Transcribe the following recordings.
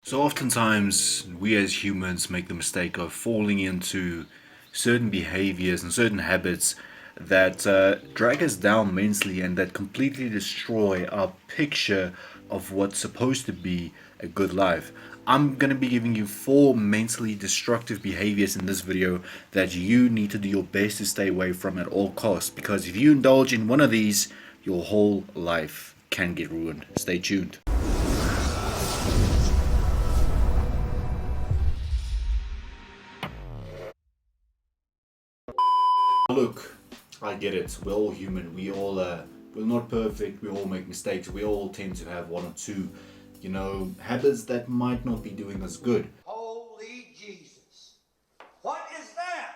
So oftentimes we as humans make the mistake of falling into certain behaviors and certain habits that drag us down mentally and that completely destroy our picture of what's supposed to be a good life. I'm going to be giving you 4 mentally destructive behaviors in this video that you need to do your best to stay away from at all costs, because if you indulge in one of these, your whole life can get ruined. Stay tuned. Look, I get it. We're all human. We're not perfect. We all make mistakes. We all tend to have one or two, habits that might not be doing us good. Holy Jesus. What is that?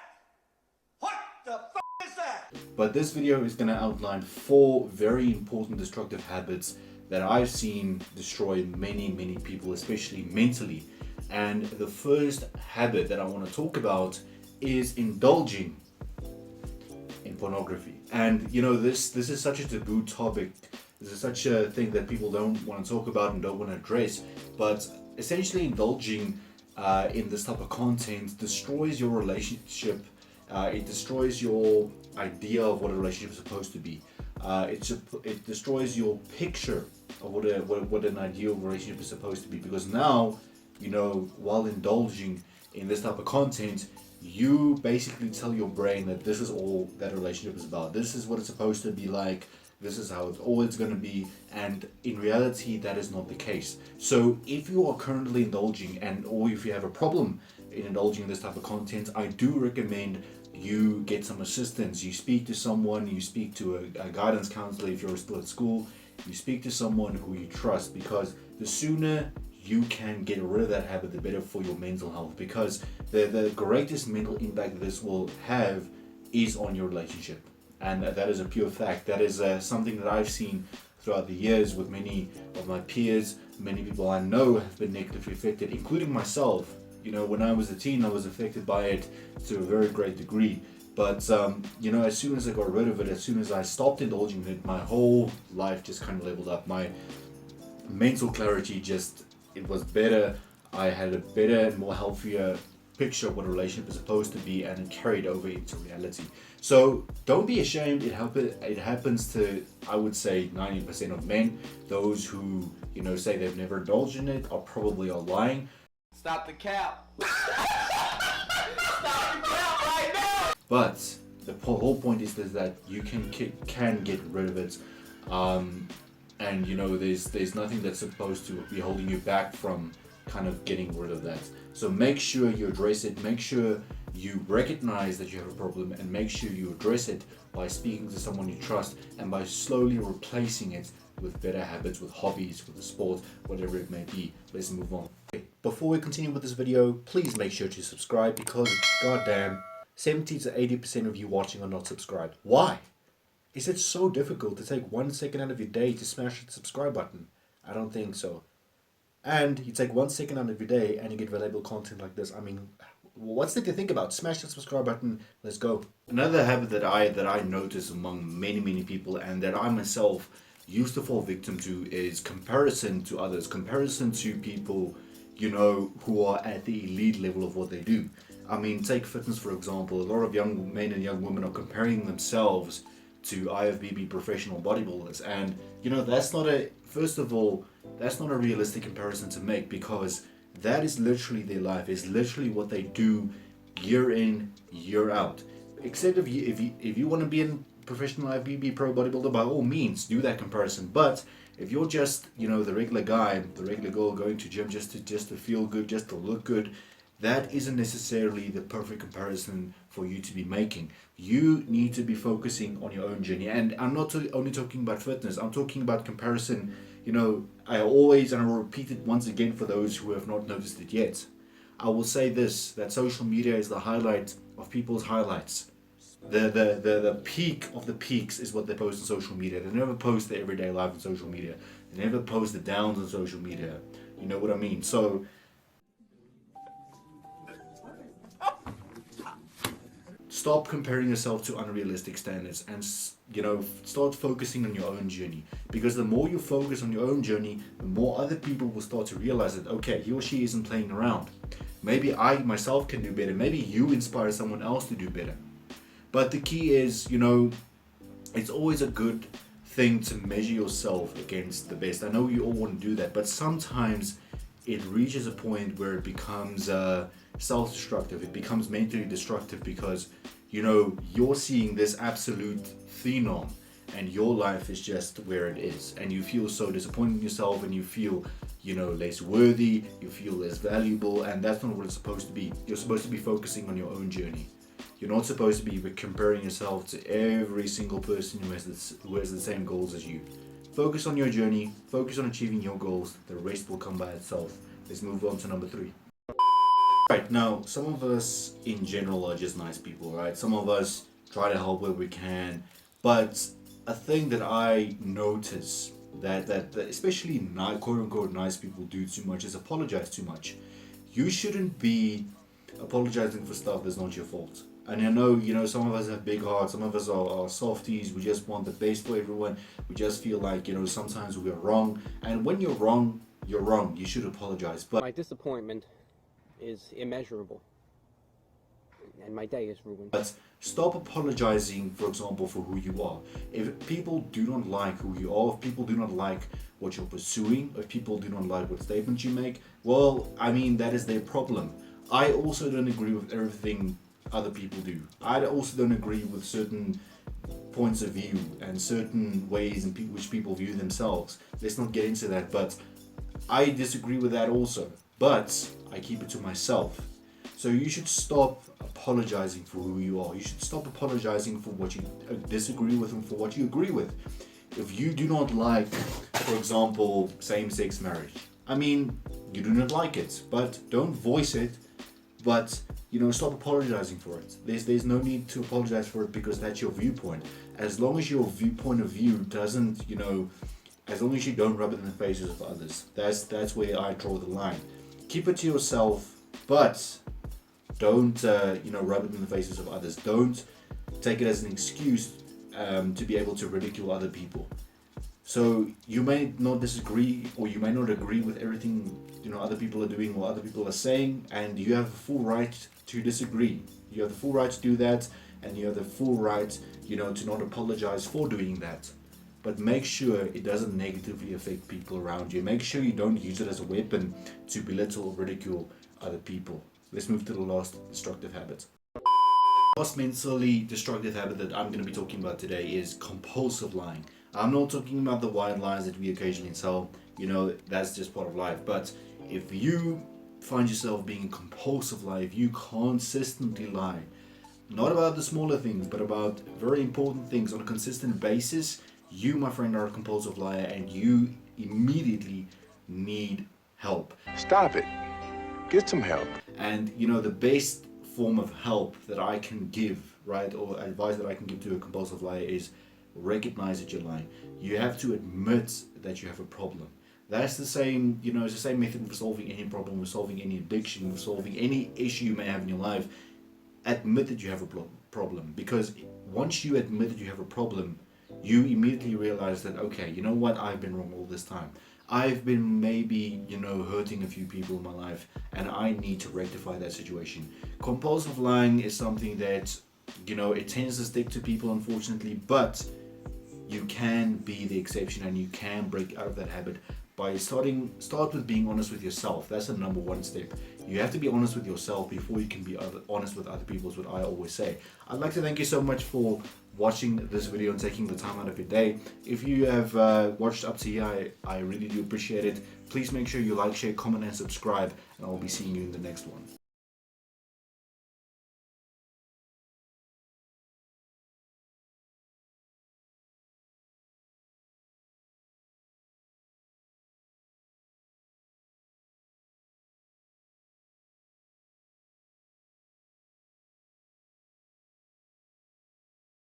What the f is that? But this video is going to outline 4 very important destructive habits that I've seen destroy many people, especially mentally. And the first habit that I want to talk about is indulging in pornography. And this is such a taboo topic. This is such a thing that people don't want to talk about and don't want to address. But essentially, indulging in this type of content destroys your relationship. It destroys your idea of what a relationship is supposed to be. It destroys your picture of what an ideal relationship is supposed to be. Because now, while indulging in this type of content, you basically tell your brain that this is all that a relationship is about. This is what it's supposed to be like. This is how it's always going to be. And in reality, that is not the case. So if you are currently indulging or if you have a problem in indulging in this type of content, I do recommend you get some assistance. You speak to someone, you speak to a guidance counselor if you're still at school, you speak to someone who you trust, because the sooner you can get rid of that habit, the better for your mental health, because the greatest mental impact this will have is on your relationship. And that is a pure fact. That is something that I've seen throughout the years with many of my peers. Many people I know have been negatively affected, including myself. When I was a teen, I was affected by it to a very great degree. But as soon as I got rid of it, as soon as I stopped indulging in it, my whole life just kind of leveled up. My mental clarity it was better. I had a better and more healthier picture of what a relationship is supposed to be, and it carried over into reality. So don't be ashamed. It happens to, I would say, 90% of men. Those who say they've never indulged in it are probably lying. Stop the cap. Stop the cap right now. But the whole point is that you can get rid of it. And there's nothing that's supposed to be holding you back from kind of getting rid of that. So make sure you address it. Make sure you recognize that you have a problem, and make sure you address it by speaking to someone you trust and by slowly replacing it with better habits, with hobbies, with a sport, whatever it may be. Let's move on. Okay, before we continue with this video, please make sure to subscribe, because goddamn 70 to 80% of you watching are not subscribed. Why? Is it so difficult to take 1 second out of your day to smash the subscribe button? I don't think so. And you take 1 second out of your day and you get valuable content like this. I mean, what's there to think about? Smash the subscribe button. Let's go. Another habit that I notice among many people, and that I myself used to fall victim to, is comparison to others. Comparison to people, who are at the elite level of what they do. I mean, take fitness for example. A lot of young men and young women are comparing themselves to IFBB professional bodybuilders, and that's not a realistic comparison to make, because that is literally their life. Is literally what they do year in, year out. Except if you want to be a professional IFBB pro bodybuilder, by all means do that comparison. But if you're just the regular guy, the regular girl going to gym just to feel good, just to look good, that isn't necessarily the perfect comparison for you to be making. You need to be focusing on your own journey. And I'm not only talking about fitness, I'm talking about comparison. I always, and I will repeat it once again for those who have not noticed it yet, I will say this, that social media is the highlight of people's highlights. The peak of the peaks is what they post on social media. They never post their everyday life on social media. They never post the downs on social media. You know what I mean? So stop comparing yourself to unrealistic standards, and start focusing on your own journey. Because the more you focus on your own journey, the more other people will start to realize that, okay, he or she isn't playing around. Maybe I myself can do better. Maybe you inspire someone else to do better. But the key is, it's always a good thing to measure yourself against the best. I know you all want to do that, but sometimes it reaches a point where it becomes self-destructive. It becomes mentally destructive because, you're seeing this absolute phenom and your life is just where it is. And you feel so disappointed in yourself, and you feel, less worthy, you feel less valuable, and that's not what it's supposed to be. You're supposed to be focusing on your own journey. You're not supposed to be comparing yourself to every single person who has the same goals as you. Focus on your journey, focus on achieving your goals, the rest will come by itself. Let's move on to number 3. Right, now, some of us in general are just nice people, right? Some of us try to help where we can, but a thing that I notice that especially quote-unquote nice people do too much is apologize too much. You shouldn't be apologizing for stuff that's not your fault. And I know, some of us have big hearts, some of us are softies, we just want the best for everyone. We just feel like, sometimes we're wrong. And when you're wrong, you're wrong. You should apologize. But my disappointment is immeasurable, and my day is ruined. But stop apologizing, for example, for who you are. If people do not like who you are, if people do not like what you're pursuing, if people do not like what statements you make, well, that is their problem. I also don't agree with everything other people do. I also don't agree with certain points of view and certain ways in which people view themselves. Let's not get into that, but I disagree with that also. But I keep it to myself. So you should stop apologizing for who you are. You should stop apologizing for what you disagree with and for what you agree with. If you do not like, for example, same-sex marriage, you do not like it, but don't voice it. But stop apologizing for it. There's no need to apologize for it because that's your viewpoint. As long as your point of view doesn't, as long as you don't rub it in the faces of others, that's where I draw the line. Keep it to yourself, but don't rub it in the faces of others. Don't take it as an excuse to be able to ridicule other people. So you may not disagree, or you may not agree with everything other people are doing or other people are saying, and you have the full right to disagree. You have the full right to do that, and you have the full right to not apologize for doing that. But make sure it doesn't negatively affect people around you. Make sure you don't use it as a weapon to belittle or ridicule other people. Let's move to the last destructive habit. The last mentally destructive habit that I'm going to be talking about today is compulsive lying. I'm not talking about the white lies that we occasionally tell. That's just part of life. But if you find yourself being a compulsive liar, if you consistently lie, not about the smaller things, but about very important things on a consistent basis, you, my friend, are a compulsive liar, and you immediately need help. Stop it. Get some help. And the best form of help that I can give, right, or advice that I can give to a compulsive liar is recognize that you're lying. You have to admit that you have a problem. That's the same, it's the same method for solving any problem, for solving any addiction, for solving any issue you may have in your life. Admit that you have a problem, because once you admit that you have a problem, you immediately realize that, okay, you know what, I've been wrong all this time. I've been maybe, hurting a few people in my life, and I need to rectify that situation. Compulsive lying is something that, it tends to stick to people, unfortunately, but you can be the exception, and you can break out of that habit by start with being honest with yourself. That's the number one step. You have to be honest with yourself before you can be honest with other people, is what I always say. I'd like to thank you so much for watching this video and taking the time out of your day. If you have watched up to here, I really do appreciate it. Please make sure you like, share, comment, and subscribe, and I'll be seeing you in the next one.